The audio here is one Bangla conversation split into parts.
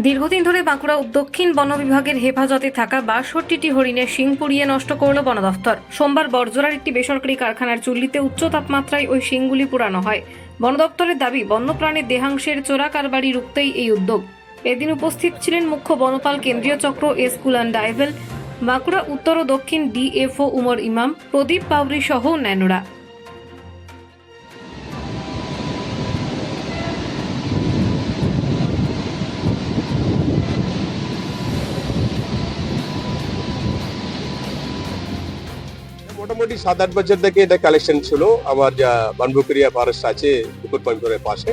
দীর্ঘদিন ধরে বাঁকুড়া দক্ষিণ বন বিভাগের হেফাজতে থাকা ৬২টি হরিণের শিং পুড়িয়ে নষ্ট করল বন দফতর। সোমবার বড়জোড়ার একটি বেসরকারি কারখানার চুল্লিতে উচ্চ তাপমাত্রায় ওই শিংগুলি পোড়ানো হয়। বন দপ্তরের দাবি, বন্যপ্রাণীর দেহাংশের চোরা কারবারি রুখতেই এই উদ্যোগ। এদিন উপস্থিত ছিলেন মুখ্য বনপাল কেন্দ্রীয় চক্র এস কুলান ডাইভেল, বাঁকুড়া উত্তর ও দক্ষিণ ডিএফও উমর ইমাম, প্রদীপ পাউরি সহ অন্যান্যরা। মোটামুটি 7-8 বছর থেকে এটা কালেকশন ছিল আমার, যা বানবুকরিয়া ফরেস্ট আছে পুকুর পয়েন্টের পাশে,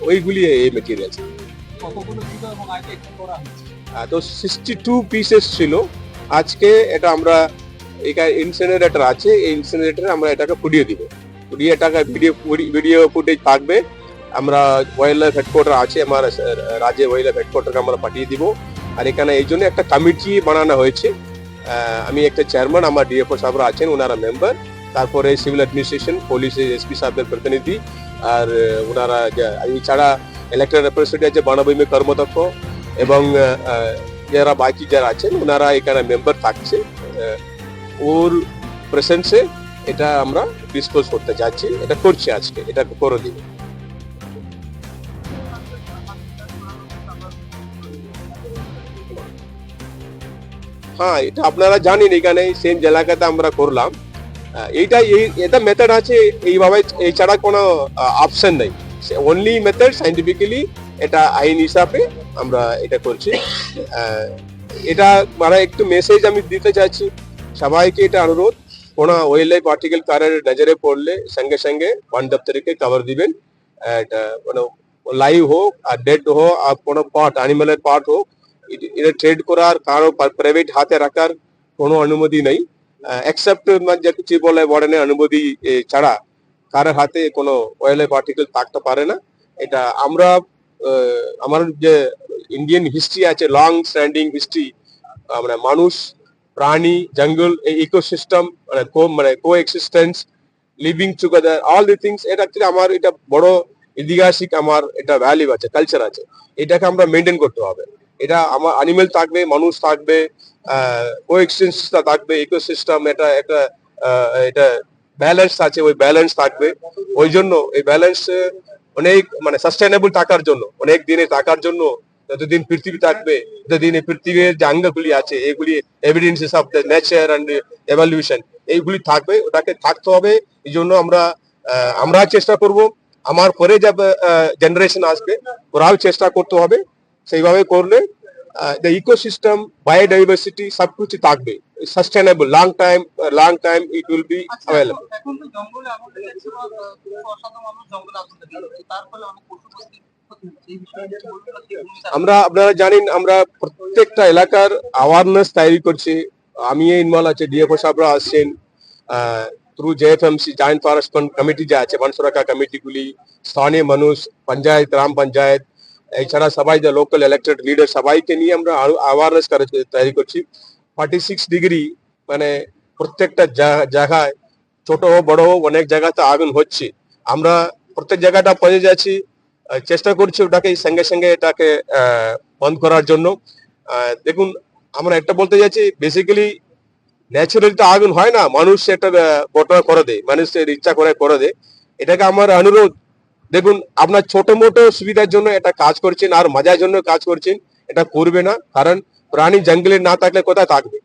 ওইগুলি এই মেটেরিয়াল আছে। তো 62 পিসেস ছিল। আজকে এটা আমরা এখানে ইনসিনারেটর আছে, এই ইনসিনারেটরে আমরা এটাকে পুড়িয়ে দিব। পুড়িয়ে এটাকে ভিডিও ফুটেজ থাকবে। আমরা ওয়াইল্ড লাইফ হেডকোয়ার্টার আছে আমার রাজ্যে, ওয়াইল্ড লাইফ হেডকোয়ার্টারকে আমরা পাঠিয়ে দিব। আর এখানে এই জন্য একটা কমিটি বানানো হয়েছে। আমি একটা চেয়ারম্যান, আমার ডিএফও সাহেবরা আছেন, ওনারা মেম্বার, তারপরে সিভিল অ্যাডমিনিস্ট্রেশন, পুলিশ, এসপি সাহেবের প্রতিনিধি, আর ওনারা এছাড়া ইলেক্টেড রিপ্রেজেন্টেটিভ আছে বনভূমি কর্মদক্ষ, এবং যারা বাকি যারা আছেন ওনারা এখানে মেম্বার থাকছে। ওর প্রেসেন্সে এটা আমরা ডিসক্লোজ করতে যাচ্ছি, এটা করছি আজকে, এটা করে দিব। হ্যাঁ, এটা আপনারা জানেন, এখানে সেম এলাকাতে আমরা করলাম। এটা মেথড আছে এইভাবে, এছাড়া কোনো অপশন নেই। অনলি মেথড সাইন্টিফিক্যালি, এটা আইন হিসাবে আমরা এটা করছি। এটা মানে একটু মেসেজ আমি দিতে চাইছি সবাইকে, এটা অনুরোধ, কোনো ওয়াইল্ড লাইফ আর্টিকেল কারের নজরে পড়লে সঙ্গে সঙ্গে বন দপ্তরকে খবর দিবেন। এটা কোনো লাইভ হোক আর ডেড হোক আর কোনো পার্ট, অ্যানিমালের পার্ট হোক, এটা ট্রেড করার কারো প্রাইভেট হাতে রাখার কোনো অনুমতি নেই, এক্সেপ্ট কিছু বলে ওয়ার্ডেনের অনুমতি ছাড়া কারোর হাতে কোনো ওয়াইল্ড লাইফ আর্টিকেল থাকতে পারে না। এটা আমরা আমার যে ইন্ডিয়ান হিস্ট্রি আছে, লং স্ট্যান্ডিং হিস্ট্রি, আমরা মানুষ, প্রাণী, জঙ্গল, এই ইকোসিস্টেম, মানে coexistence, living together, all the things, এটা হচ্ছে আমার, এটা বড় ঐতিহাসিক আমার এটা ভ্যালু আছে, কালচার আছে, এটাকে আমরা মেনটেন করতে হবে। এটা আমার অ্যানিমেল থাকবে, মানুষ থাকবে, কো এক্সিস্টেন্সটা থাকবে, ইকোসিস্টেম, এটা একটা এটা ব্যালেন্স আছে, ওই ব্যালেন্স থাকবে। ওই জন্য এই ব্যালেন্স অনেক মানে সাস্টেনেবল থাকার জন্য, অনেক দিনে থাকার জন্য, যতদিন পৃথিবী থাকবে ততদিন এই পৃথিবীর যে অঙ্গগুলি আছে এগুলি evidences of the nature and evolution, এইগুলি থাকবে, ওটাকে থাকতে হবে। এই জন্য আমরা চেষ্টা করব, আমার পরে যে জেনারেশন আসবে ওরাও চেষ্টা করতে হবে। সেইভাবে করলে দ্য ইকোসিস্টেম, বায়োডাইভার্সিটি সবকিছু থাকবে, sustainable, long time it will be available. আপনারা জানেন, আমরা প্রত্যেকটা এলাকার অ্যাওয়ারনেস তৈরি করছি। আমি ইনভলভ আছে, ডিএফও সাহেবরা আসছেন, through JFMC, joint forest fund committee যা আছে, বন সুরক্ষা কমিটিগুলি, স্থানীয় মানুষ, পঞ্চায়েত, গ্রাম পঞ্চায়েত, এছাড়া সবাই যে লোকাল ইলেক্টেড লিডার, সবাইকে নিয়ে আমরা অ্যাওয়ারনেস তৈরি করছি। 46 ডিগ্রি মানে প্রত্যেকটা জায়গায়, ছোট হোক বড় হোক, অনেক জায়গাতে আগুন হচ্ছে। আমরা প্রত্যেক জায়গাটা পৌঁছে যাচ্ছি, চেষ্টা করছি ওটাকে সঙ্গে সঙ্গে এটাকে বন্ধ করার জন্য। দেখুন, আমরা একটা বলতে যাচ্ছি, বেসিক্যালি ন্যাচারালি তো আগুন হয় না, মানুষ একটা ঘটনা করে দেয়, মানুষের ইচ্ছা করে দেয়। এটাকে আমার অনুরোধ, দেখুন, আপনার ছোট মোটো সুবিধার জন্য এটা কাজ করছেন আর মজার জন্য কাজ করছেন, এটা করবে না। কারণ প্রাণী জঙ্গলে না থাকলে কোথায় থাকবে?